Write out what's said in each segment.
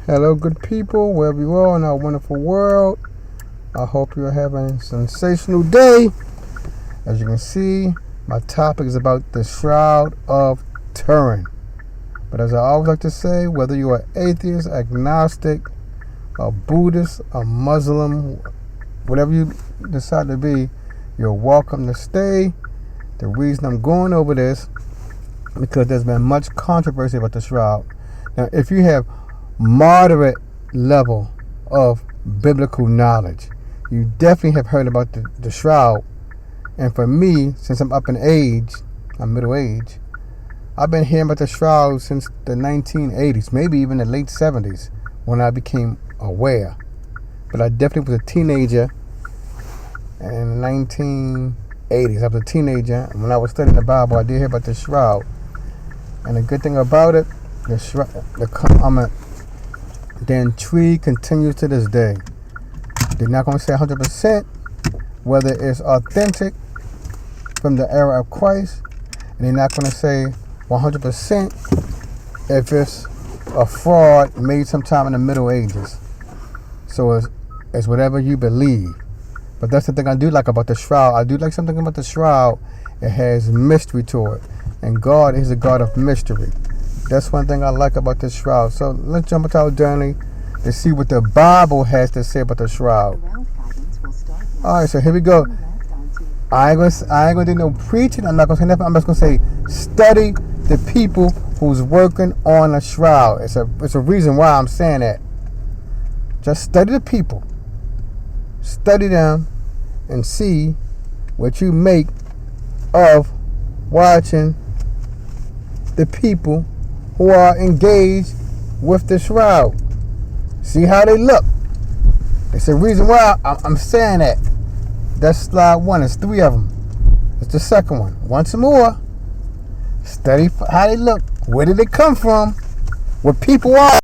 Hello, good people, wherever you are in our wonderful world. I hope you're having a sensational day. As you can see, my topic is about the Shroud of Turin. But as I always like to say, whether you are atheist, agnostic, a Buddhist, a Muslim, whatever you decide to be, you're welcome to stay. The reason I'm going over this, because there's been much controversy about the Shroud. Now, if you have moderate level of biblical knowledge, you definitely have heard about the Shroud. And for me, since I'm up in age, I'm middle age, I've been hearing about the Shroud since the 1980s, maybe even the late 70s, when I became aware. But I definitely was a teenager in the 1980s. I was a teenager, and when I was studying the Bible, I did hear about the Shroud. And the good thing about it, the intrigue continues to this day. They're not going to say 100% whether it's authentic from the era of Christ, and they're not going to say 100% if it's a fraud made sometime in the Middle Ages. So it's whatever you believe. But that's the thing I do like about the Shroud. I do like something about the Shroud. It has mystery to it, and God is a God of mystery. That's one thing I like about the Shroud. So let's jump into our journey to see what the Bible has to say about the Shroud. Alright, so here we go. I ain't gonna do no preaching. I'm not gonna say nothing. I'm just gonna say study the people who's working on the Shroud. It's a reason why I'm saying that. Just study the people. Study them and see what you make of watching the people who are engaged with the Shroud. See how they look. It's a reason why I'm saying that. That's slide one. There's 3 of them. It's the second one. Once more, study how they look. Where did they come from? What people are.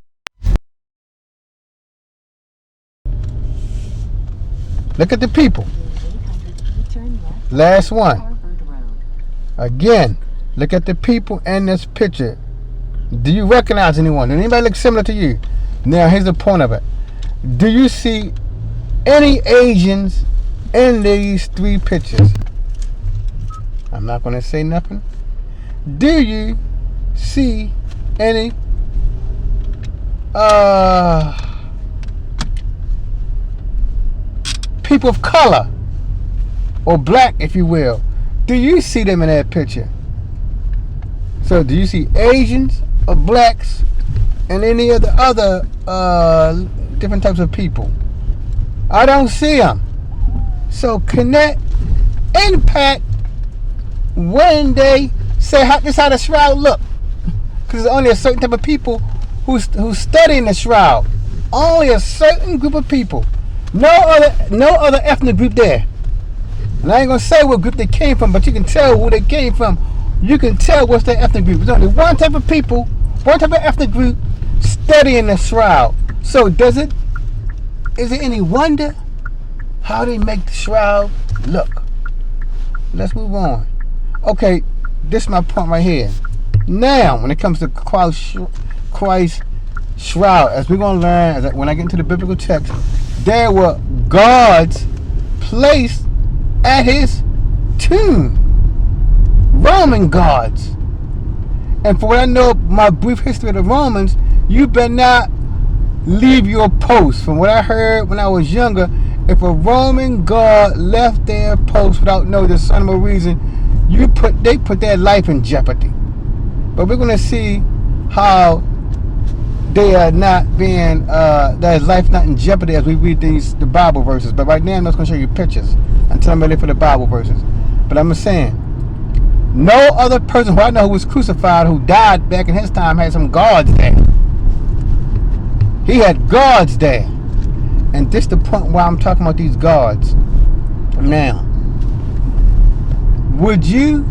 Look at the people. Last one. Again, look at the people in this picture. Do you recognize anyone? Does anybody look similar to you? Now, here's the point of it. Do you see any Asians in these 3 pictures? I'm not going to say nothing. Do you see any people of color, or black, if you will? Do you see them in that picture? So do you see Asians or blacks and any of the other different types of people? I don't see them. So connect, impact when they say this is how the Shroud look. Because there's only a certain type of people who's studying the Shroud. Only a certain group of people. No other ethnic group there. And I ain't gonna say what group they came from, but you can tell who they came from. You can tell what's their ethnic group. There's only one type of people, one type of ethnic group studying the Shroud. So is it any wonder how they make the Shroud look? Let's move on. Okay, this is my point right here. Now, when it comes to Christ's Shroud, as we're going to learn, when I get into the biblical text, there were guards placed at his tomb. Roman guards. And for what I know, my brief history of the Romans, you better not leave your post. From what I heard when I was younger, if a Roman guard left their post without no discernible reason, they put their life in jeopardy. But we're going to see how they are not being, their life not in jeopardy as we read the Bible verses. But right now, I'm just going to show you pictures until I'm ready for the Bible verses. But I'm saying, no other person who I know who was crucified, who died back in his time, had some guards there. He had guards there. And this is the point why I'm talking about these guards. Now, would you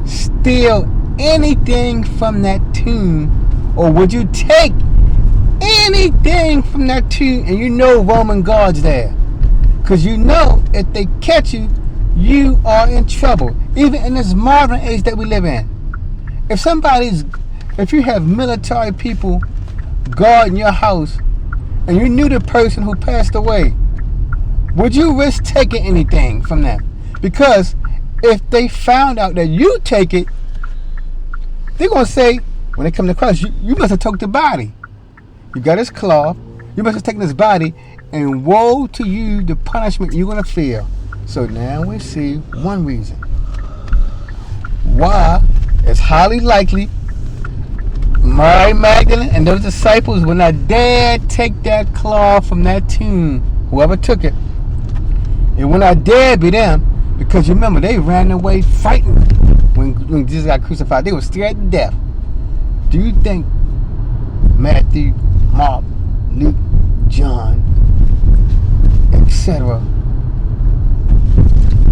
steal anything from that tomb, or would you take anything from that tomb and you know Roman guards there? Because you know if they catch you, you are in trouble. Even in this modern age that we live in. If you have military people guarding your house and you knew the person who passed away, would you risk taking anything from them? Because if they found out that you take it, they're going to say, when they come to Christ, you must have took the body. You got his cloth. You must have taken his body, and woe to you, the punishment you're going to feel. So now we see one reason why it's highly likely Mary Magdalene and those disciples will not dare take that cloth from that tomb, whoever took it. It will not dare be them, because you remember, they ran away frightened when Jesus got crucified. They were scared to death. Do you think Matthew, Mark, Luke, John, etc.,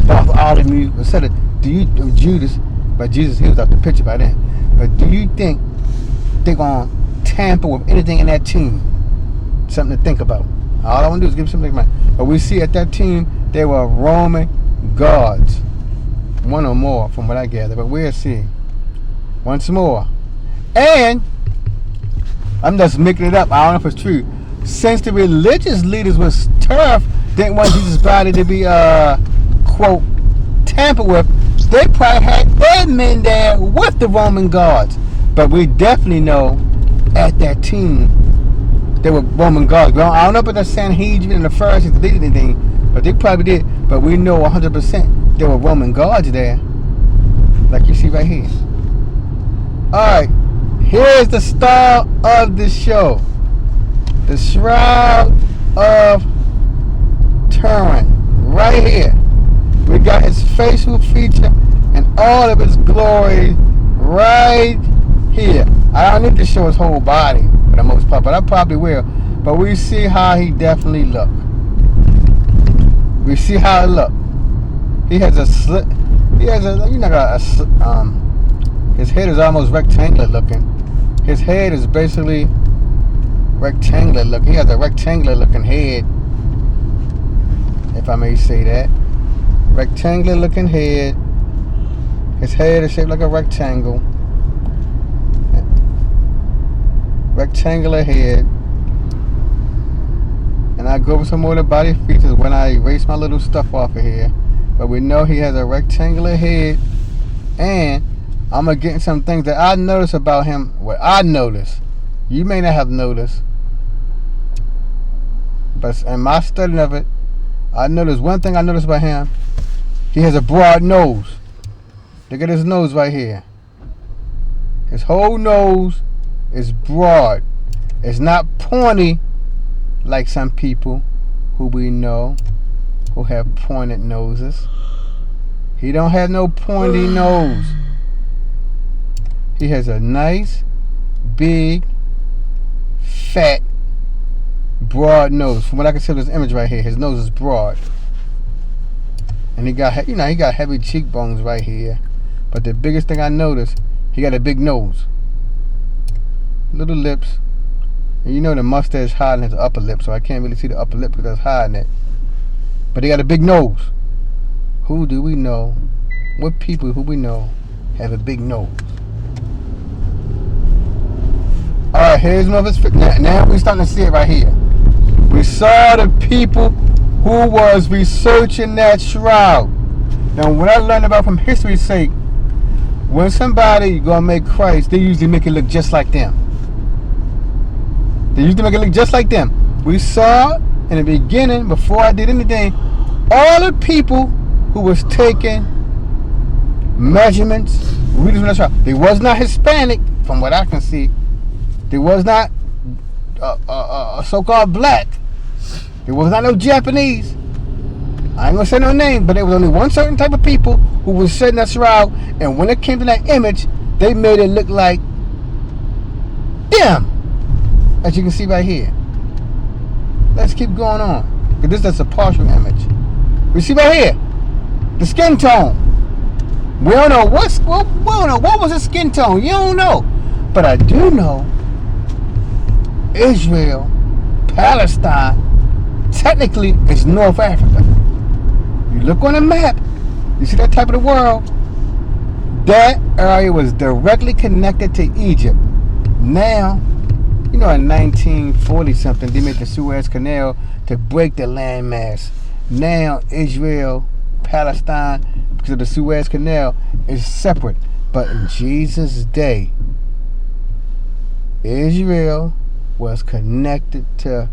Bartholomew, etc., Judas, but Jesus, he was out the picture by then. But do you think they're going to tamper with anything in that tomb? Something to think about. All I want to do is give something to think about. But we see at that tomb, they were Roman guards. One or more, from what I gather. But we'll see. Once more. And, I'm just making it up. I don't know if it's true. Since the religious leaders was tough, didn't want Jesus' body to be, quote, tampered with, they probably had their men there with the Roman guards. But we definitely know at that tomb, they were Roman guards. I don't know about the Sanhedrin and the Pharisees did anything, but they probably did. But we know 100% there were Roman guards there, like you see right here. Alright, here's the star of the show. The Shroud of Turin. Right here. We got his facial feature and all of his glory right here. I don't need to show his whole body for the most part, but I probably will. But we see how he definitely look. We see how it look. He has a slit. He has a, you know, his head is almost rectangular looking. His head is basically rectangular looking. He has a rectangular looking head, if I may say that. Rectangular looking head. His head is shaped like a rectangle. Rectangular head. And I go over some more of the body features when I erase my little stuff off of here. But we know he has a rectangular head. And I'm going to get into some things that I noticed about him. What I noticed. You may not have noticed. But in my study of it, I noticed one thing I noticed about him. He has a broad nose. Look at his nose right here. His whole nose is broad. It's not pointy like some people who we know who have pointed noses. He don't have no pointy nose. He has a nice, big, fat, broad nose. From what I can see of this image right here, his nose is broad. And he got, you know, he got heavy cheekbones right here. But the biggest thing I noticed, he got a big nose. Little lips. And you know the mustache hiding his upper lip, so I can't really see the upper lip because that's hiding it. But he got a big nose. Who do we know? What people who we know have a big nose? Alright, here's one of his. Now we're starting to see it right here. We saw the people who was researching that shroud. Now, what I learned about from history's sake, when somebody gonna make Christ, they usually make it look just like them. They usually make it look just like them. We saw in the beginning, before I did anything, all the people who was taking measurements, readers from that shroud. They was not Hispanic, from what I can see. They was not so-called black. There was not no Japanese. I ain't gonna say no name, but there was only one certain type of people who was setting that shroud, and when it came to that image, they made it look like them, as you can see right here. Let's keep going on, because this is just a partial image. We see right here, the skin tone. We don't know we don't know what was his skin tone. You don't know, but I do know Israel, Palestine, technically it's North Africa. You look on the map, you see that type of the world. That area was directly connected to Egypt. Now, You know, in 1940 something, they made the Suez Canal to break the landmass. Now Israel, Palestine, because of the Suez Canal, is separate. But in Jesus' day, Israel was connected to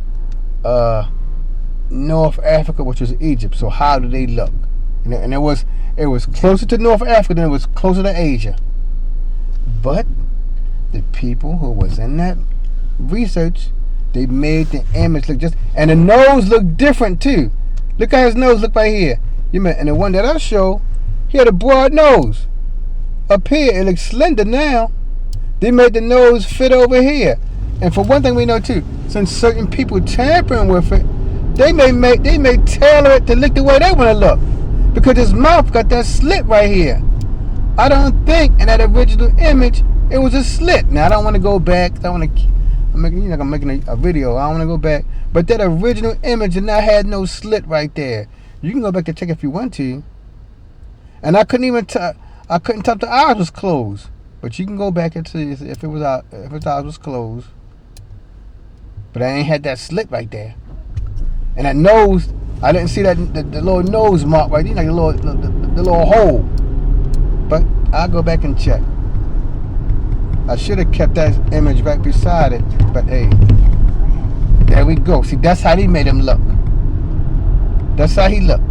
North Africa, which was Egypt. So how do they look? And it was closer to North Africa than it was closer to Asia. But the people who was in that research, they made the image look and the nose looked different too. Look how his nose look right here. And the one that I show, he had a broad nose. Up here, it looks slender now. They made the nose fit over here. And for one thing we know too, since certain people tampering with it, they may tailor it to look the way they want to look. Because his mouth got that slit right here. I don't think in that original image it was a slit. Now I don't want to go back. I'm making a video. I don't want to go back. But that original image did not have no slit right there. You can go back and check if you want to. And I couldn't tell if the eyes was closed. But you can go back and see if its eyes was closed. But I ain't had that slit right there. And that nose, I didn't see that the little nose mark right there, like the little hole. But I'll go back and check. I should have kept that image right beside it, but hey, there we go. See, that's how they made him look. That's how he looked.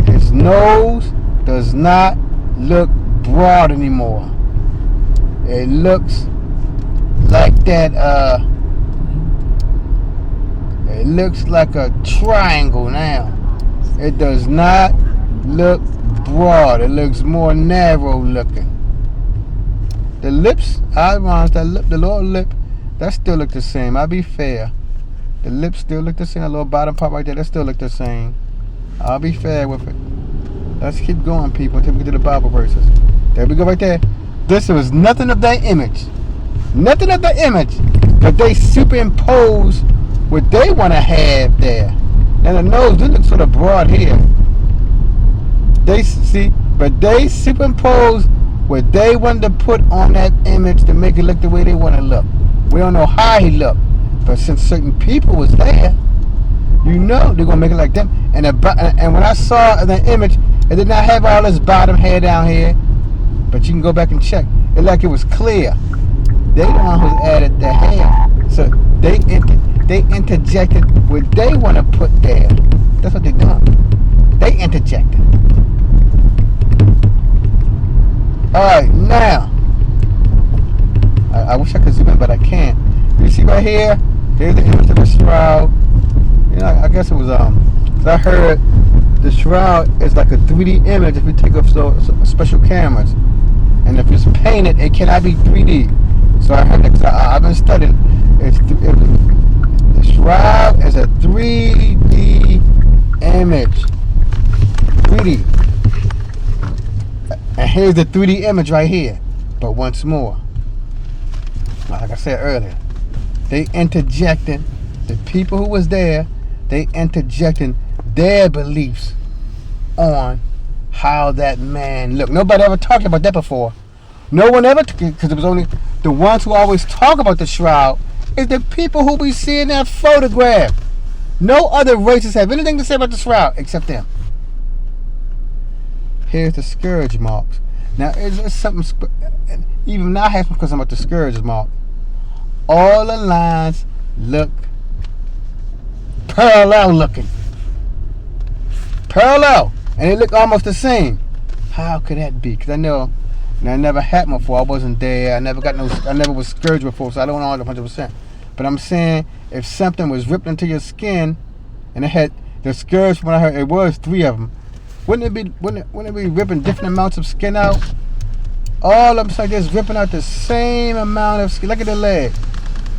His nose does not look broad anymore. It looks like that, it looks like a triangle now. It does not look broad. It looks more narrow looking. The lips, the lower lip, that still look the same. I'll be fair. The lips still look the same. The little bottom part right there, that still look the same. I'll be fair with it. Let's keep going, people, until we get to the Bible verses. There we go right there. This was nothing of that image. Nothing of the image. But they superimpose what they want to have there. And the nose do look sort of broad here. They superimpose what they wanted to put on that image to make it look the way they want to look. We don't know how he looked, but since certain people was there, you know they're gonna make it like them. And when I saw the image, it did not have all this bottom hair down here, but you can go back and check. It like it was clear. They the one who added the hair, so they interjected what they want to put there. That's what they done. They interjected. Alright, now I wish I could zoom in, but I can't. You see right here? Here's the image of the shroud. You know, I guess it was cause I heard the shroud is like a 3D image if you take off special cameras, and if it's painted, it cannot be 3D. So I heard that. I've been studying. The shroud is a 3D image. 3D. And here's the 3D image right here. But once more, like I said earlier, they interjected, the people who was there, they interjecting their beliefs on how that man looked. Nobody ever talked about that before. No one ever, because it was only the ones who always talk about the shroud is the people who be seeing that photograph. No other races have anything to say about the shroud except them. Here's the scourge marks. Now, it's something, even now I have some question about the scourge mark. All the lines look parallel looking. Parallel. And they look almost the same. How could that be? Because I know, I never happened before. I wasn't there. I never was scourged before, so I don't know 100%. But I'm saying, if something was ripped into your skin, and it had the scourge, when I heard it was 3 of them, wouldn't it be ripping different amounts of skin out? All of them like this, ripping out the same amount of skin. Look at the leg.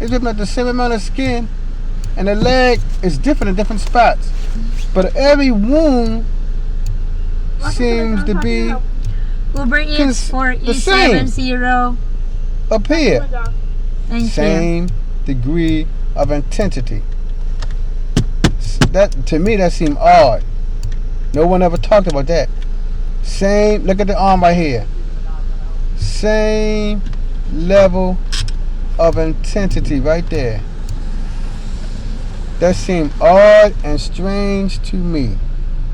It's ripping out the same amount of skin, and the leg is different in different spots. But every wound seems to be Uber Eats 4870 up here. Thank Same degree of intensity. That, to me, that seemed odd. No one ever talked about that. Look at the arm right here. Same level of intensity right there. That seemed odd and strange to me.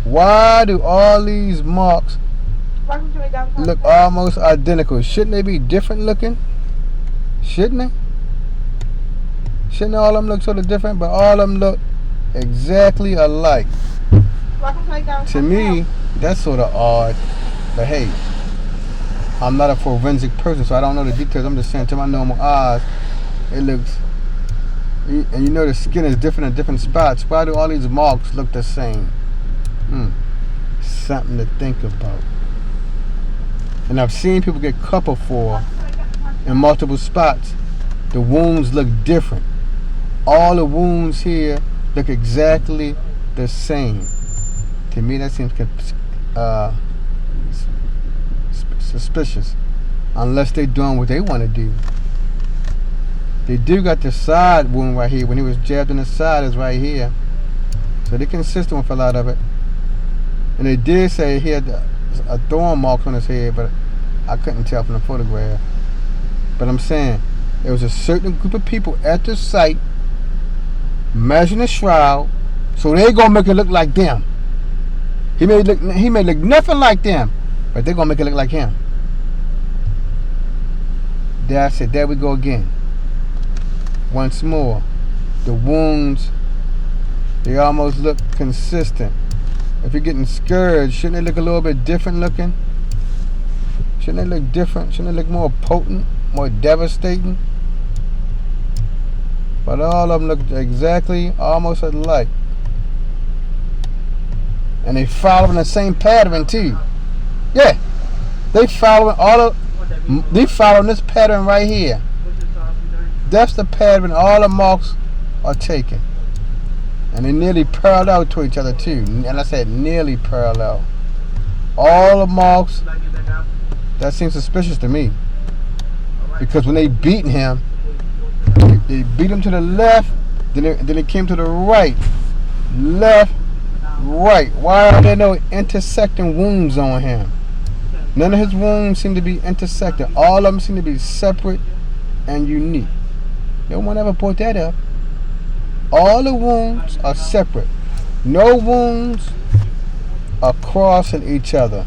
Why do all these marks look almost identical? Shouldn't they be different looking? Shouldn't they? Shouldn't all of them look sort of different? But all of them look exactly alike. To me, that's sort of odd. But hey, I'm not a forensic person, so I don't know the details. I'm just saying, to my normal eyes, it looks... And you know the skin is different in different spots. Why do all these marks look the same? Something to think about. And I've seen people get coupled for in multiple spots. The wounds look different. All the wounds here look exactly the same. To me, that seems suspicious. Unless they're doing what they want to do. They do got the side wound right here. When he was jabbed in the side, is right here. So they're consistent with a lot of it. And they did say he had a thorn mark on his head, but I couldn't tell from the photograph. But I'm saying, there was a certain group of people at the site measuring the shroud, so they're gonna make it look like them. He may look nothing like them, but they're gonna make it look like him. That's it. There we go again. Once more, the wounds, they almost look consistent. If you're getting scourged, shouldn't they look a little bit different looking? Shouldn't they look different? Shouldn't they look more potent, more devastating? But all of them look exactly, almost alike. And they following the same pattern too. Yeah, they following this pattern right here. That's the pattern all the marks are taken. And they nearly parallel to each other too. And I said nearly parallel. All the marks, that seems suspicious to me. Because when they beat him, they beat him to the left, then it came to the right. Left, right. Why are there no intersecting wounds on him? None of his wounds seem to be intersecting. All of them seem to be separate and unique. No one ever brought that up. All the wounds are separate. No wounds are crossing each other.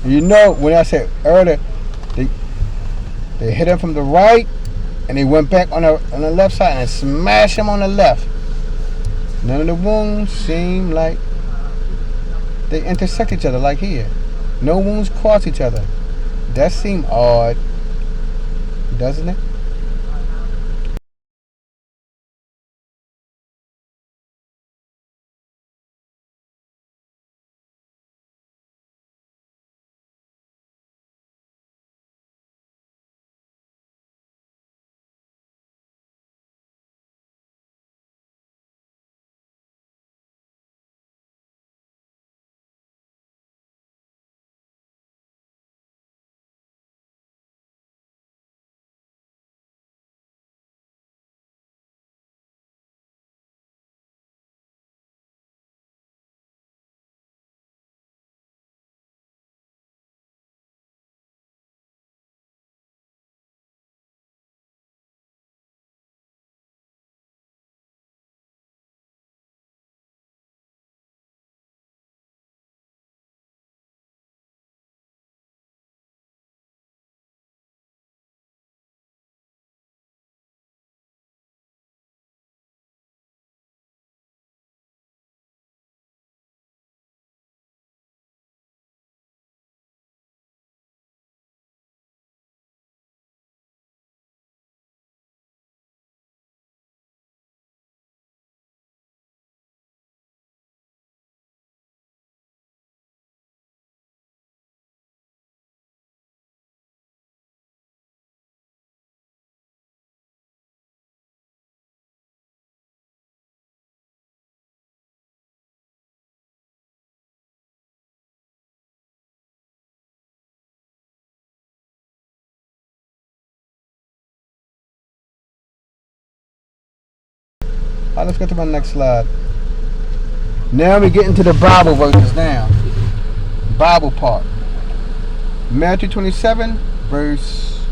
You know, when I said earlier, they hit him from the right, and they went back on the left side and smashed him on the left. None of the wounds seem like they intersect each other like here. No wounds cross each other. That seems odd, doesn't it? Alright, let's get to my next slide. Now we get into the Bible verses now. Bible part. Matthew 27, verse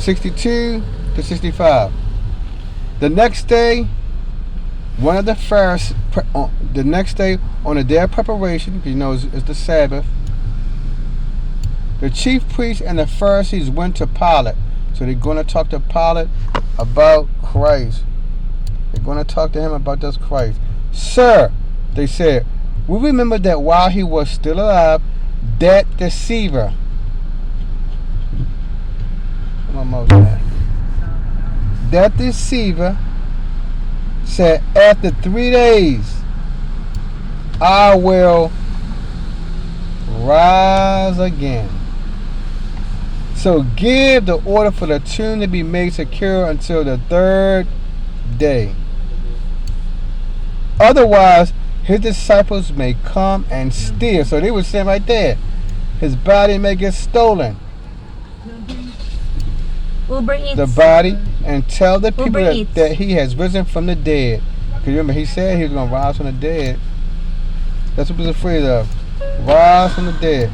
62 to 65. The next day, one of the Pharisees, the next day on the day of preparation, you know, it's the Sabbath, the chief priests and the Pharisees went to Pilate. So they're going to talk to Pilate about Christ. They're going to talk to him about this Christ. Sir, they said, we remember that while he was still alive, that deceiver. That deceiver said, after 3 days, I will rise again. So give the order for the tomb to be made secure until the third day. Otherwise, his disciples may come and steal. So they were saying right there, his body may get stolen. The body, and tell the people that he has risen from the dead. Because remember, he said he was going to rise from the dead. That's what he was afraid of. Rise from the dead.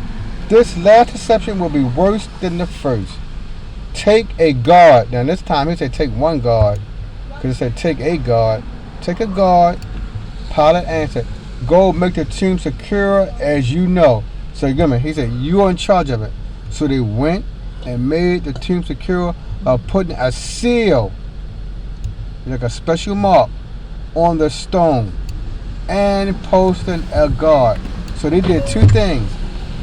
This last deception will be worse than the first. Take a guard. Now this time he said take one guard. Because it said take a guard. Take a guard. Pilate answered, go make the tomb secure as you know. So remember, he said, you are in charge of it. So they went and made the tomb secure by putting a seal, like a special mark, on the stone and posting a guard. So they did two things.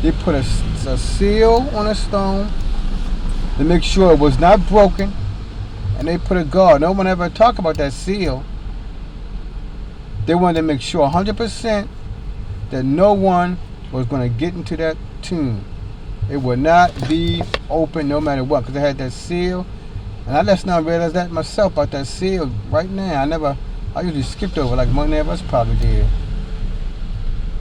They put a seal on a stone to make sure it was not broken, and they put a guard. No one ever talked about that seal. They wanted to make sure 100% that no one was going to get into that tomb. It would not be open no matter what, because they had that seal. And I just now realize that myself about that seal right now. I usually skipped over like many of us probably did.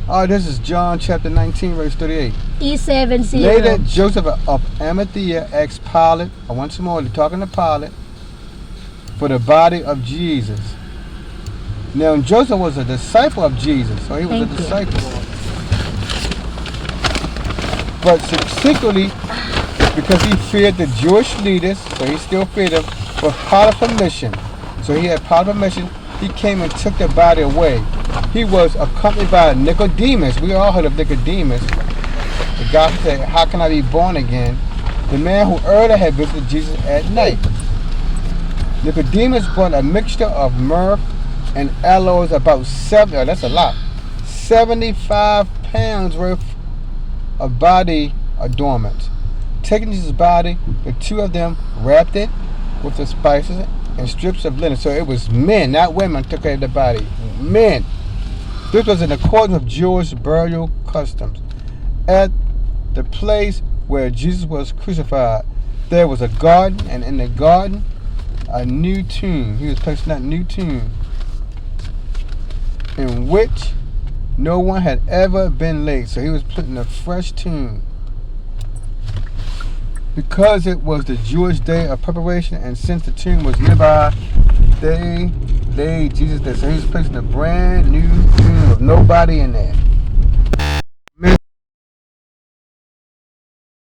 Oh, this is John chapter 19, verse 38. E70. Later, Joseph of Arimathea asked Pilate, once more, they're talking to Pilate, for the body of Jesus. Now, Joseph was a disciple of Jesus, so he was a disciple. But secretly, because he feared the Jewish leaders, so he still feared them, with Pilate's permission. So he had Pilate's permission, he came and took the body away. He was accompanied by Nicodemus. We all heard of Nicodemus. The guy who said, how can I be born again? The man who earlier had visited Jesus at night. Nicodemus brought a mixture of myrrh and aloes, about 75 pounds worth of body adornments. Taking Jesus' body, the two of them wrapped it with the spices and strips of linen. So it was men, not women, took care of the body. Men. This was in accordance with Jewish burial customs. At the place where Jesus was crucified, there was a garden, and in the garden, a new tomb. He was placed in that new tomb, in which no one had ever been laid. So he was put in a fresh tomb. Because it was the Jewish day of preparation, and since the tomb was nearby, they laid Jesus there. So he was placed in a brand new tomb with nobody in there.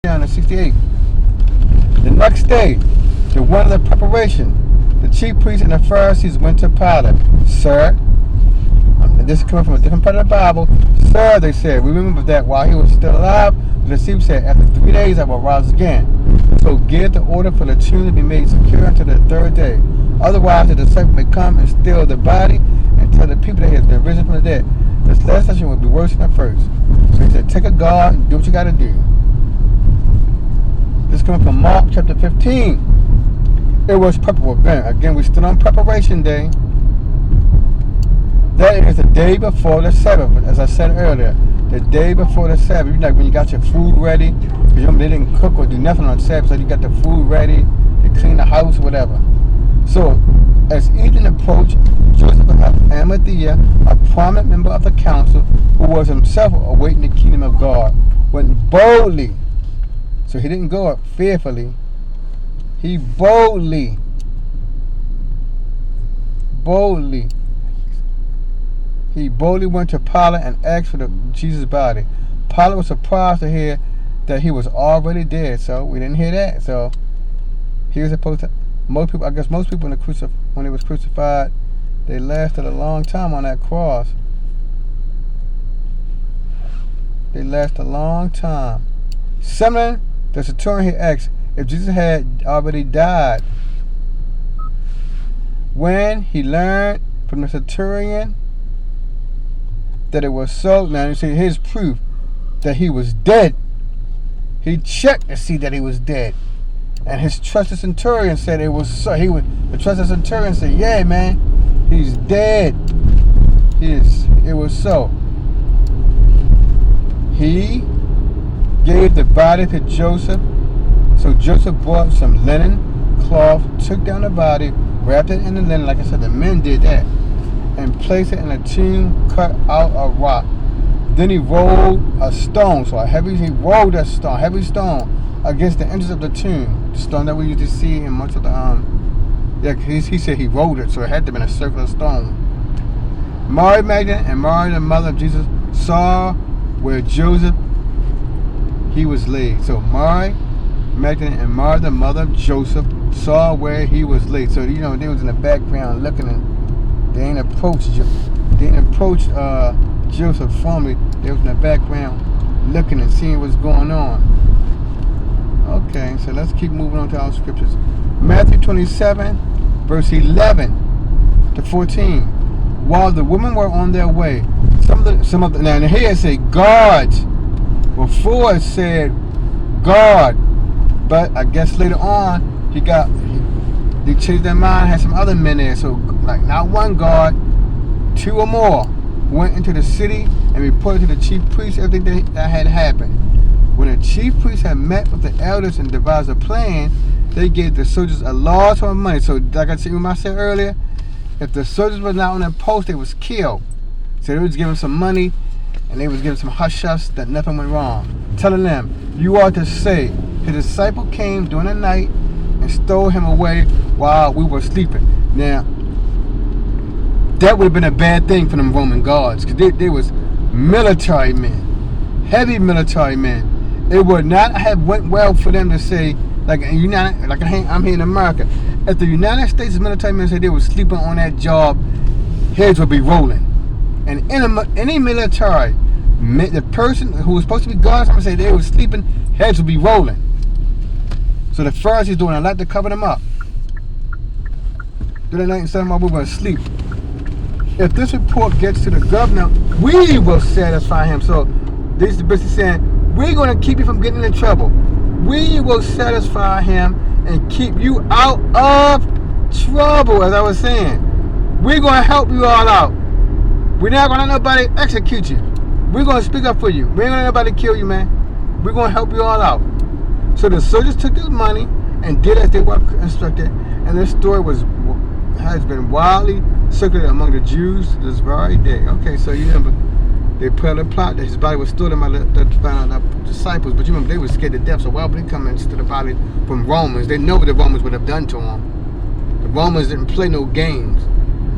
Down to 68. The next day, the one of the preparation, the chief priests and the Pharisees went to Pilate. Sir, and this is coming from a different part of the Bible. Sir, they said, we remember that while he was still alive, the deceiver said, after 3 days I will rise again. So give the order for the tomb to be made secure until the third day. Otherwise, the disciple may come and steal the body and tell the people that he has been risen from the dead. This last session will be worse than the first. So he said, take a guard and do what you got to do. This is coming from Mark chapter 15. It was preparation. Again, we're still on preparation day. That is the day before the Sabbath, as I said earlier. The day before the Sabbath. You know, when you got your food ready, because they didn't cook or do nothing on Sabbath, so you got the food ready, you clean the house, whatever. So, as evening approached, Joseph of Arimathea, a prominent member of the council, who was himself awaiting the kingdom of God, went boldly. So he didn't go up fearfully. He boldly went to Pilate and asked for Jesus' body. Pilate was surprised to hear that he was already dead, so we didn't hear that. So He was supposed to. Most people when he was crucified, they lasted a long time on that cross. They lasted a long time. Similar, the centurion he asked if Jesus had already died. When he learned from the centurion that it was so, now you see his proof that he was dead. He checked to see that he was dead. And his trusted centurion said it was so. The trusted centurion said, yeah, man, he's dead. It was so. He gave the body to Joseph. So Joseph brought some linen cloth, took down the body, wrapped it in the linen, like I said, the men did that, and placed it in a tomb cut out of rock. Then he rolled a stone, he rolled a stone, heavy stone, against the entrance of the tomb. The stone that we used to see in much of the he said he rolled it, so it had to be a circular stone. Mary Magdalene and Mary, the mother of Jesus, saw where Joseph he was laid. So Mary Magdalene and Mary, the mother of Joseph, saw where he was laid. So they was in the background looking, and they didn't approach Joseph formally. They was in the background looking and seeing what's going on. Okay, so let's keep moving on to our scriptures. Matthew 27, verse 11 to 14. While the women were on their way, some of the now here it said guards. Before it said guard, but I guess later on they changed their mind, had some other men there. So like not one guard, two or more went into the city and reported to the chief priests everything that had happened. When the chief priests had met with the elders and devised a plan, they gave the soldiers a large sum of money. So like I said earlier, if the soldiers were not on their post, they was killed. So they was giving some money and they was giving some hush-hush that nothing went wrong, telling them, you are to say, his disciple came during the night and stole him away while we were sleeping. Now, that would have been a bad thing for them Roman guards, because they was military men, heavy military men. It would not have went well for them to say, I'm here in America. If the United States military men said they were sleeping on that job, heads would be rolling. And in any military, the person who was supposed to be guards, say they were sleeping, heads would be rolling. So the Pharisees doing a lot to cover them up. During the night and saying, we were asleep. If this report gets to the governor, we will satisfy him. So this is basically saying, we're going to keep you from getting in trouble. We will satisfy him and keep you out of trouble, as I was saying. We're going to help you all out. We're not going to let nobody execute you. We're going to speak up for you. We ain't going to let nobody kill you, man. We're going to help you all out. So the soldiers took this money and did as they were instructed. And this story has been widely circulated among the Jews to this very day. Okay, so you remember, they put a plot that his body was stolen by the disciples. But you remember, they were scared to death. So why would they come and steal the body from Romans? They know what the Romans would have done to them. The Romans didn't play no games.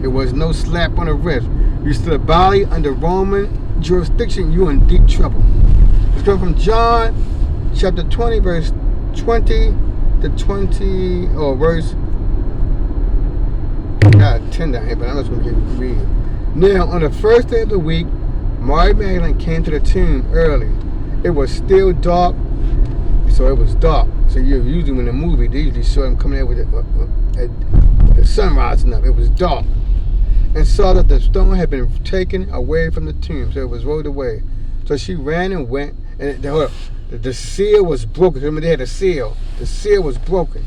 There was no slap on the wrist. You steal a body under Roman jurisdiction, you're in deep trouble. It's coming from John chapter 20, verse 20 to 20, or verse, I got 10 down here, but I'm just going to read it. Now, on the first day of the week, Mary Magdalene came to the tomb early. It was still dark, so it was dark. So usually in the movie, they usually show him coming there with the sun rising up. It was dark. And saw that the stone had been taken away from the tomb, so it was rolled away. So she ran and went, and the seal was broken. Remember, they had a seal. The seal was broken.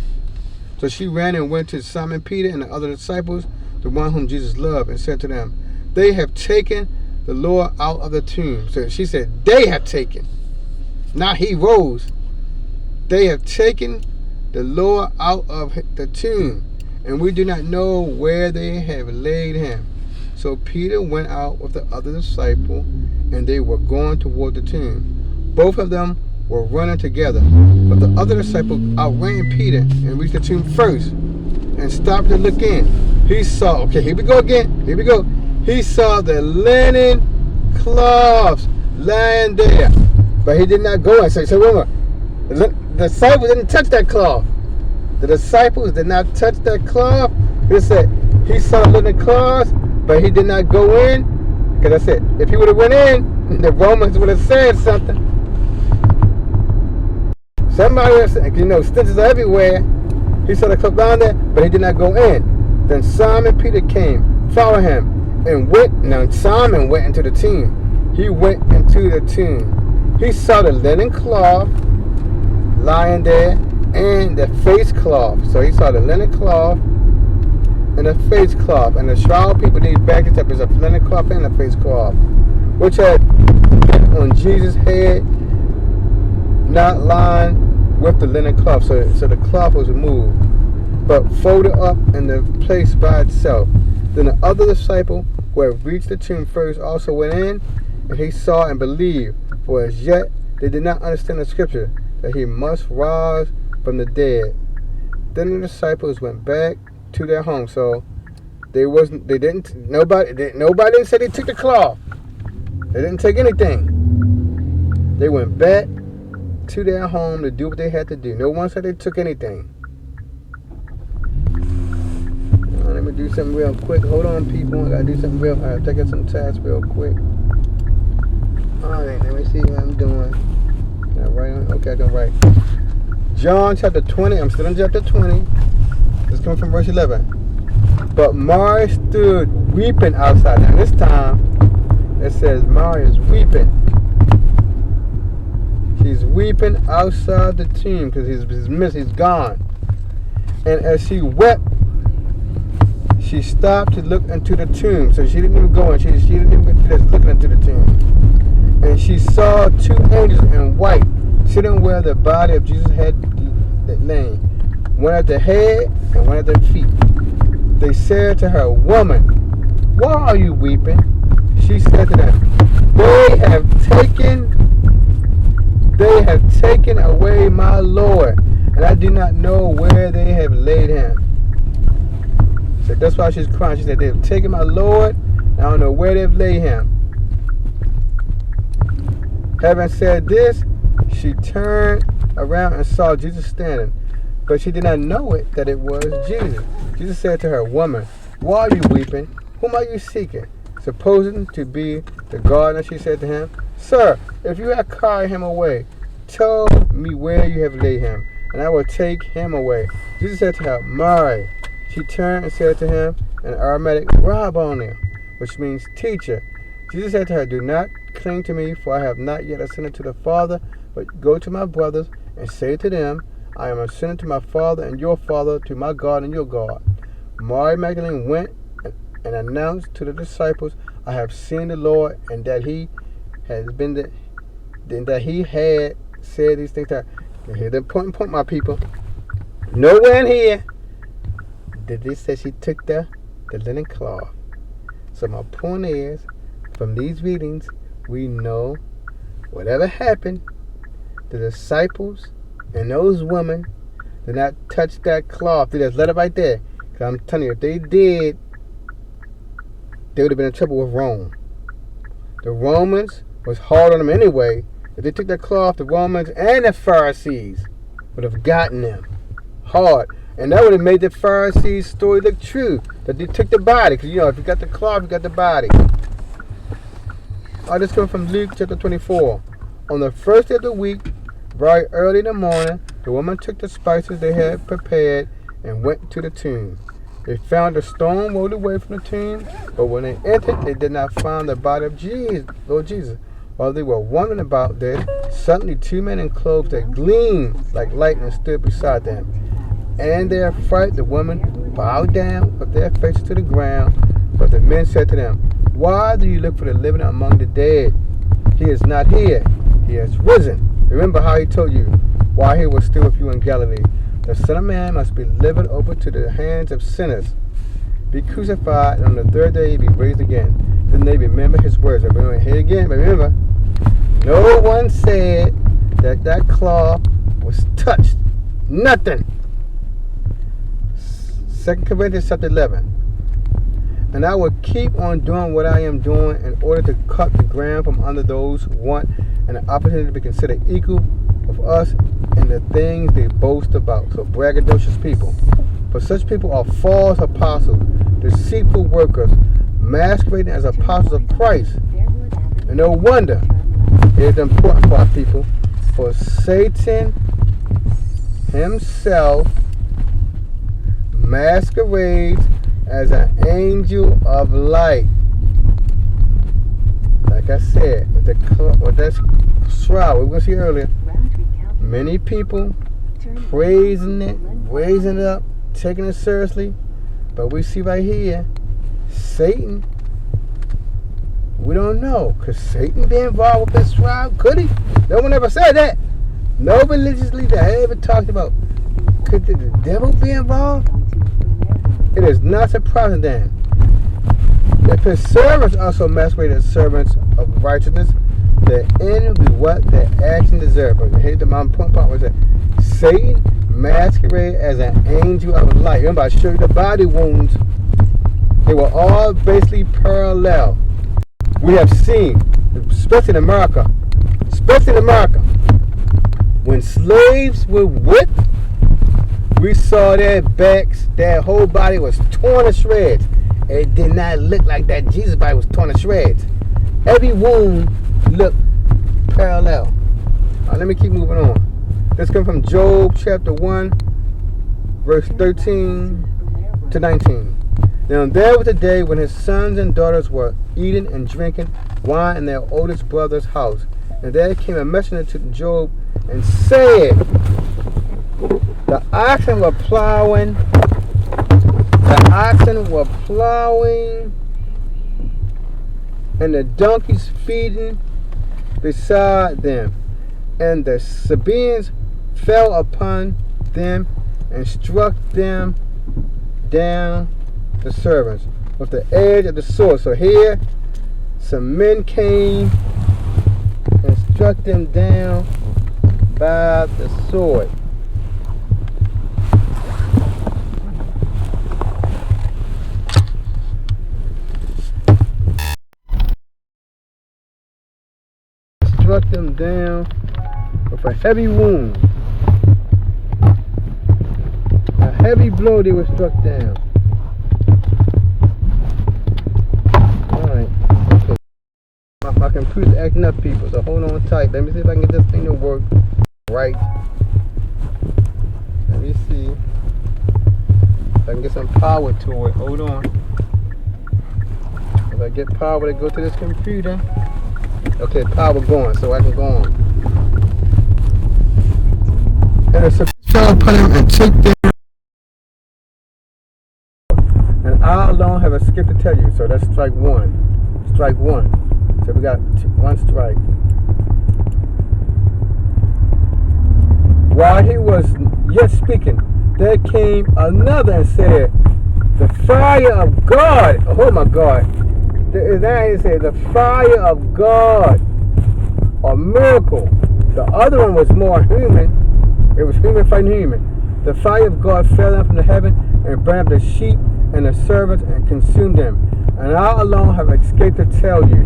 So she ran and went to Simon Peter and the other disciples, the one whom Jesus loved, and said to them, they have taken the Lord out of the tomb. So she said, they have taken. Not he rose. They have taken the Lord out of the tomb, and we do not know where they have laid him. So Peter went out with the other disciple, and they were going toward the tomb. Both of them were running together, but the other disciple outran Peter and reached the tomb first and stopped to look in. He saw, okay, here we go again. Here we go. He saw the linen cloths lying there, but he did not go in. So remember, the disciple didn't touch that cloth. The The disciples did not touch that cloth. It said he saw the linen cloths, but he did not go in. Because I said, if he would have went in, the Romans would have said something. Somebody else, stitches are everywhere. He saw the cloth down there, but he did not go in. Then Simon Peter came, followed him, and went. Now Simon went into the tomb. He went into the tomb. He saw the linen cloth lying there and the face cloth. So he saw the linen cloth and the face cloth. And the shroud people need back it up as a linen cloth and a face cloth, which had been on Jesus' head, not lying with the linen cloth. So the cloth was removed, but folded up in the place by itself. Then the other disciple who had reached the tomb first also went in, and he saw and believed, for as yet they did not understand the scripture, that he must rise from the dead. Then the disciples went back to their home. So nobody didn't say they took the cloth. They didn't take anything. They went back to their home to do what they had to do. No one said they took anything. Let me do something real quick. Hold on, people. I gotta do something real. I gotta take out some tasks real quick. Alright, let me see what I'm doing. Can I write on? Okay, I can write. John chapter 20. I'm still in chapter 20. This comes from verse 11. But Mary stood weeping outside. Now this time it says Mary is weeping. She's weeping outside the tomb because he's gone. And as she wept, she stopped to look into the tomb. So she didn't even go in. She didn't even just looking into the tomb. And she saw two angels in white sitting where the body of Jesus had lain, one at the head and one at the feet. They said to her, "Woman, why are you weeping?" She said to them, They have taken away my Lord, and I do not know where they have laid him." So that's why she's crying. She said, "They have taken my Lord, and I don't know where they've laid him." Having said this, she turned around and saw Jesus standing, but she did not know that it was Jesus. Jesus said to her, "Woman, why are you weeping? Whom are you seeking?" Supposing to be the gardener, she said to him, "Sir, if you have carried him away, tell me where you have laid him, and I will take him away." Jesus said to her, "Mary." She turned and said to him in Aramaic, "Rabboni," which means teacher. Jesus said to her, "Do not cling to me, for I have not yet ascended to the Father, but go to my brothers and say to them, I am ascended to my Father and your Father, to my God and your God." Mary Magdalene went and announced to the disciples, "I have seen the Lord, and that he had said these things to her." Now, here's the important point, my people. Nowhere in here did they say she took the linen cloth. So my point is, from these readings, we know whatever happened, the disciples and those women did not touch that cloth. They just let it right there. Because I'm telling you, if they did, they would have been in trouble with Rome. The Romans was hard on them anyway. If they took that cloth, the Romans and the Pharisees would have gotten them hard. And that would have made the Pharisees' story look true, that they took the body. Because, if you got the cloth, you got the body. This comes from Luke chapter 24. On the first day of the week, very early in the morning, the woman took the spices they had prepared and went to the tomb. They found the stone rolled away from the tomb, but when they entered, they did not find the body of Lord Jesus. While they were wondering about this, suddenly two men in clothes that gleamed like lightning stood beside them. And in their fright, the women bowed down with their faces to the ground. But the men said to them, "Why do you look for the living among the dead? He is not here. He has risen. Remember how he told you while he was still with you in Galilee. The Son of Man must be delivered over to the hands of sinners, be crucified, and on the third day be raised again." Then they remember his words. Remember here again, but remember, no one said that cloth was touched. Nothing. 2 Corinthians chapter 11. "And I will keep on doing what I am doing in order to cut the ground from under those who want an opportunity to be considered equal with us and the things they boast about. So braggadocious people. For such people are false apostles, deceitful workers, masquerading as apostles of Christ. And no wonder, it is important for our people, for Satan himself masquerades as an angel of light. Like I said, with that shroud, we were going to see earlier, many people praising it, raising it up, taking it seriously. But we see right here, Satan, we don't know. Could Satan be involved with this shroud? Could he? No one ever said that. No religious leader ever talked about, could the devil be involved? It is not surprising then that his servants also masquerade as servants of righteousness. Their end will be what their action deserve. But here's the my point was that Satan masqueraded as an angel of light. Remember, I showed you the body wounds. They were all basically parallel. We have seen, especially in America, when slaves were whipped, we saw their backs, their whole body was torn to shreds. It did not look like that Jesus' body was torn to shreds. Every wound looked parallel. Let me keep moving on. This comes from Job chapter 1, verse 13 to 19. Now there was a day when his sons and daughters were eating and drinking wine in their oldest brother's house. And there came a messenger to Job and said, the oxen were plowing, and the donkeys feeding beside them. And the Sabeans fell upon them and struck them down, the servants, with the edge of the sword. So here, some men came and struck them down by the sword. Struck them down with a heavy wound. A heavy blow, they were struck down. Alright, okay. My computer's acting up, people, so hold on tight. Let me see if I can get this thing to work right. Let me see if I can get some power to it. Hold on. If I get power to go to this computer. Okay, power going, so I can go on. And the fell upon him and took them. And I alone have a skip to tell you, so that's strike one. Strike one. So we got one strike. While he was yet speaking, there came another and said, the fire of God, oh my God. Then he said, the fire of God, a miracle. The other one was more human. It was human fighting human. The fire of God fell down from the heaven and burned up the sheep and the servants and consumed them. And I alone have escaped to tell you.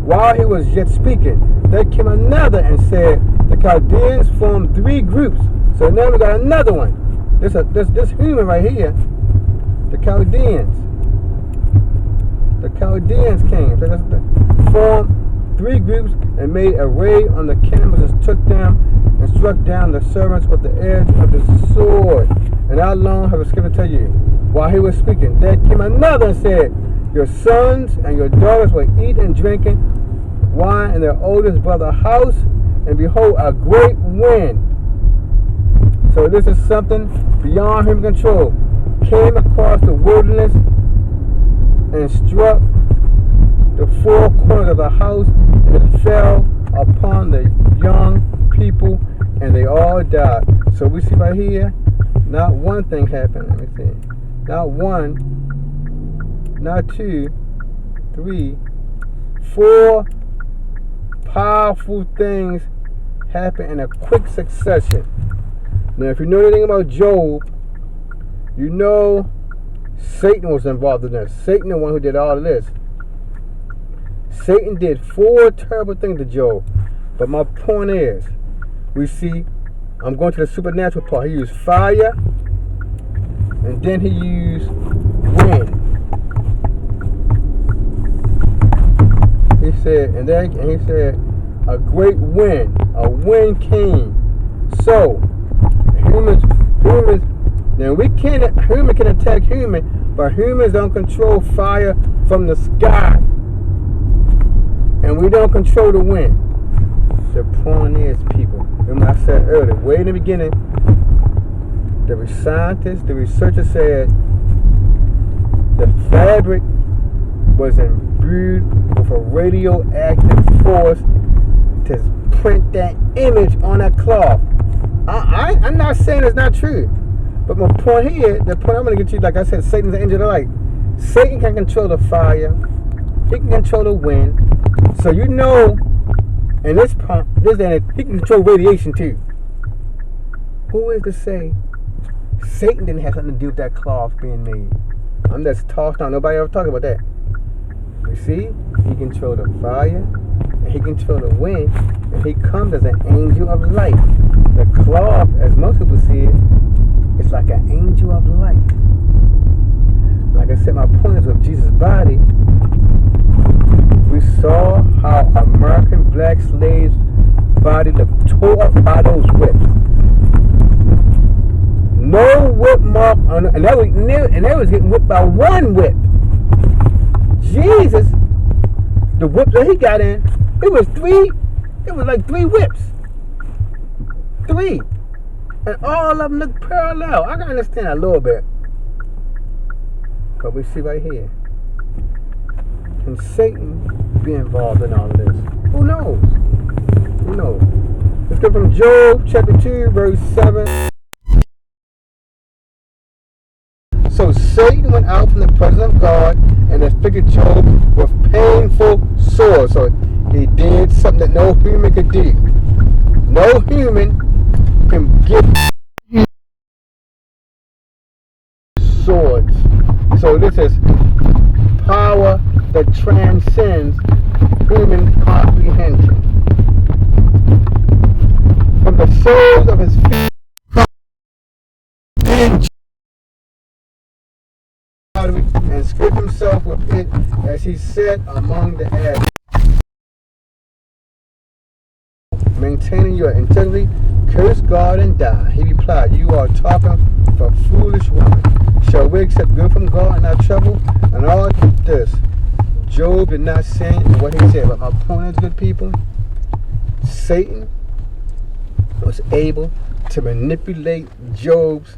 While he was yet speaking, there came another and said, the Chaldeans formed three groups. So now we got another one. This human right here, the Chaldeans. The Chaldeans came, so formed three groups and made a raid on the camels and took them and struck down the servants with the edge of the sword. And I alone have escaped to tell you. While he was speaking, there came another and said, your sons and your daughters were eating and drinking wine in their oldest brother's house, and behold, a great wind. So this is something beyond human control. Came across the wilderness and struck the four corners of the house, and it fell upon the young people, and they all died. So we see right here, not one thing happened. Let me see. Not one, not two, three, four powerful things happen in a quick succession. Now, if you know anything about Job, you know Satan was involved in this. Satan, the one who did all of this. Satan did four terrible things to Job. But my point is, we see I'm going to the supernatural part. He used fire, and then he used wind. He said, and he said, a great wind, a wind came. So humans, now human can attack human, but humans don't control fire from the sky, and we don't control the wind. The point is, people, remember I said earlier, way in the beginning, the researcher said the fabric was imbued with a radioactive force to print that image on that cloth. I'm not saying it's not true, but my point here, the point I'm going to get you, like I said, Satan's the angel of light. Satan can control the fire, he can control the wind, so you know, and he can control radiation too. Who is to say Satan didn't have something to do with that cloth being made? I'm just talking on. Nobody ever talk about that. You see, he controlled the fire, and he controlled the wind, and he comes as an angel of light. The cloth, as most people see it, it's like an angel of light. Like I said, my point is with Jesus' body, we saw how American black slaves' body looked tore up by those whips. No whip mark on, and they was getting whipped by one whip. Jesus, the whip that he got in, it was like 3 whips. 3. And all of them look parallel. I can understand a little bit. But we see right here. Can Satan be involved in all of this? Who knows? Who knows? Let's go from Job chapter 2, verse 7. So Satan went out from the presence of God and afflicted Job with painful sores. So he did something that no human could do. No human can give swords. So this is power that transcends human comprehension. From the soles of his feet and scraped himself with it as he sat among the ashes. Maintaining your integrity, curse God and die. He replied, you are talking for foolish woman. Shall we accept good from God and not trouble? And all this, Job did not say what he said. But my point is, good people, Satan was able to manipulate Job's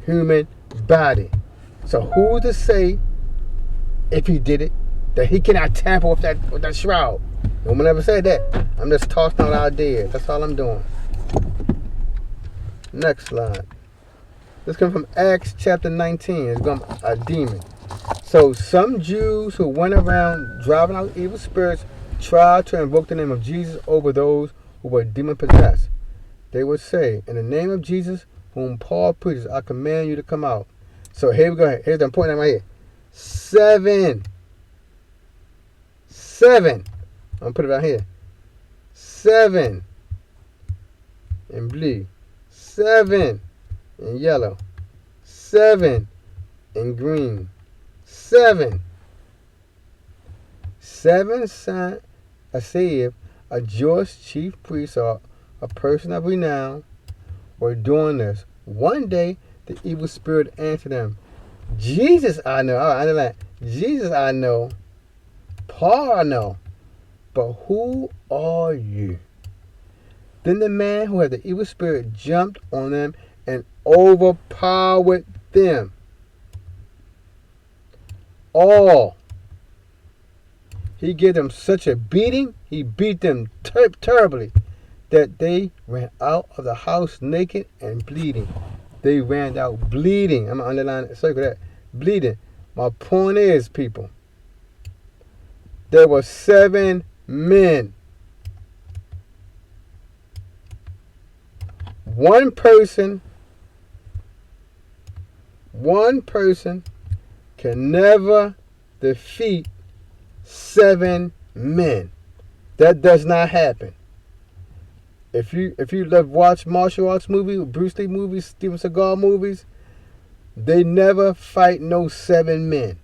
human body. So who's to say, if he did it, that he cannot tamper with that shroud? No one ever said that. I'm just tossing out ideas. That's all I'm doing. Next slide. This comes from Acts chapter 19. It's going a demon. So some Jews who went around driving out evil spirits tried to invoke the name of Jesus over those who were demon possessed. They would say, in the name of Jesus, whom Paul preaches, I command you to come out. So here we go. Here's the important thing right here. 7. I'm going to put it right here. 7 in blue. 7 in yellow. 7 in green. 7. 7 Saint Asaph, a Jewish chief priest or a person of renown, were doing this. One day, the evil spirit answered them, Jesus I know. I underline. Jesus I know. Paul I know. But who are you? Then the man who had the evil spirit jumped on them and overpowered them all. He gave them such a beating, he beat them terribly, that they ran out of the house naked and bleeding. They ran out bleeding. I'm going to underline it, circle that. Bleeding. My point is, people, there were 7 men. One person can never defeat 7 men. That does not happen. If you love watch martial arts movies, Bruce Lee movies, Steven Seagal movies, they never fight no 7 men.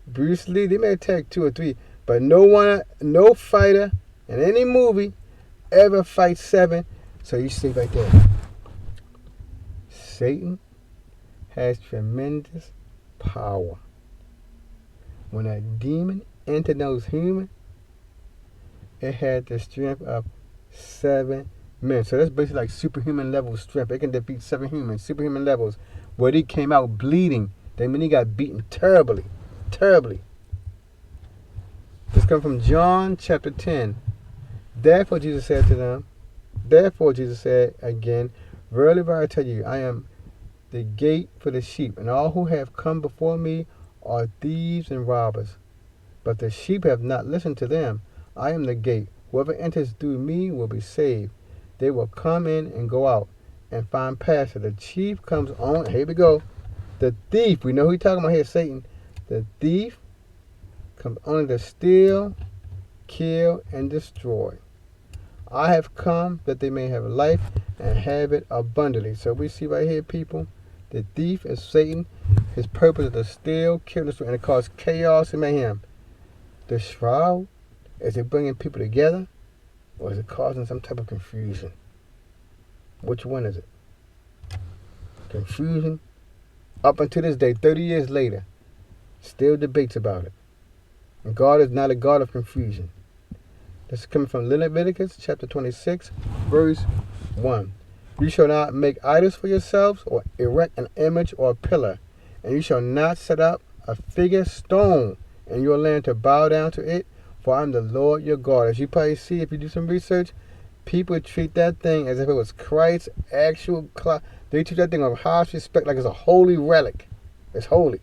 Bruce Lee, they may attack 2 or 3, but no fighter in any movie ever fights 7. So you see right there, Satan has tremendous power. When a demon entered those humans, it had the strength of 7 men. So that's basically like superhuman level strength. It can defeat 7 humans, superhuman levels. Where he came out bleeding, that means he got beaten terribly. Terribly. This comes from John chapter 10. Therefore Jesus said again, verily, verily I tell you, I am the gate for the sheep, and all who have come before me are thieves and robbers. But the sheep have not listened to them. I am the gate. Whoever enters through me will be saved. They will come in and go out and find pasture. The chief comes on. Here we go. The thief. We know who he's talking about here, Satan. The thief comes only to steal, kill, and destroy. I have come that they may have life and have it abundantly. So we see right here, people, the thief is Satan. His purpose is to steal, kill, destroy, and it causes chaos and mayhem. The shroud, is it bringing people together, or is it causing some type of confusion? Which one is it? Confusion. Up until this day, 30 years later, still debates about it. And God is not a God of confusion. This is coming from Leviticus chapter 26, verse 1. You shall not make idols for yourselves, or erect an image or a pillar, and you shall not set up a figure stone in your land to bow down to it, for I am the Lord your God. As you probably see, if you do some research, people treat that thing as if it was Christ's actual clock. They treat that thing with highest respect, like it's a holy relic. It's holy.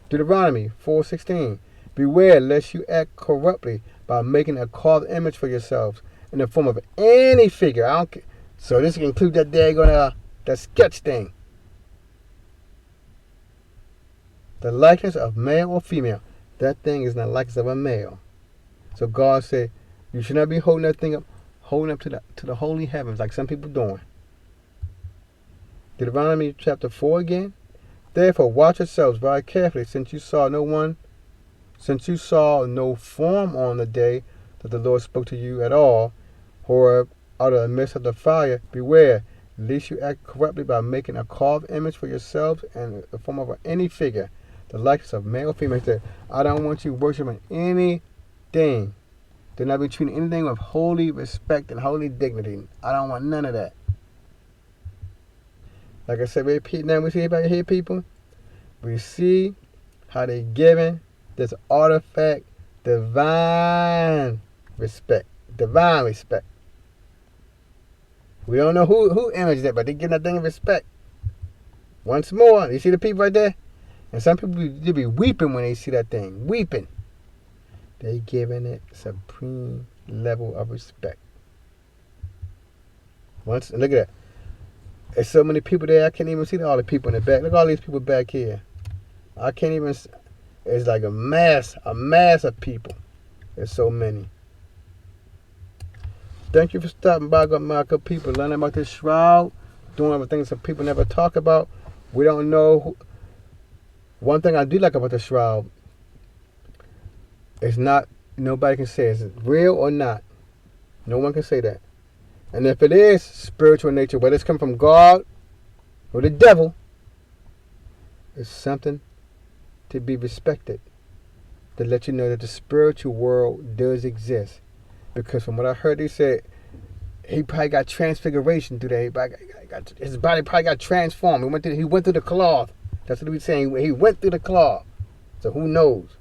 Deuteronomy 4:16. Beware lest you act corruptly by making a carved image for yourselves in the form of any figure. I don't care. So this can include that daggone that sketch thing. The likeness of male or female. That thing is not likeness of a male. So God said, you should not be holding that thing up, holding up to the holy heavens like some people doing. Deuteronomy chapter 4 again. Therefore watch yourselves very carefully, since you saw no form on the day that the Lord spoke to you at all, or out of the midst of the fire. Beware, lest you act corruptly by making a carved image for yourselves in the form of any figure, the likeness of male or female. Said, I don't want you worshiping anything. Do not be treating anything with holy respect and holy dignity. I don't want none of that. Like I said, repeat now. We see everybody here, people. We see how they're giving this artifact divine respect. Divine respect. We don't know who imaged that, but they're giving that thing respect. Once more, you see the people right there? And some people, they be weeping when they see that thing. Weeping. They're giving it supreme level of respect. Look at that. There's so many people there, I can't even see all the people in the back. Look at all these people back here. I can't even, it's like a mass of people. There's so many. Thank you for stopping by, my good people, learning about this shroud, doing other things that people never talk about. We don't know. One thing I do like about the shroud, it's not, nobody can say is it real or not. No one can say that. And if it is spiritual nature, whether it's come from God or the devil, it's something to be respected, to let you know that the spiritual world does exist. Because from what I heard, they said he probably got transfiguration through that. His body probably got transformed. He went through the cloth. That's what he was saying. He went through the cloth. So who knows?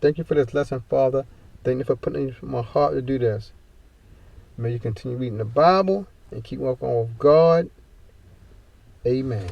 Thank you for this lesson, Father. Thank you for putting it in my heart to do this. May you continue reading the Bible and keep walking on with God. Amen.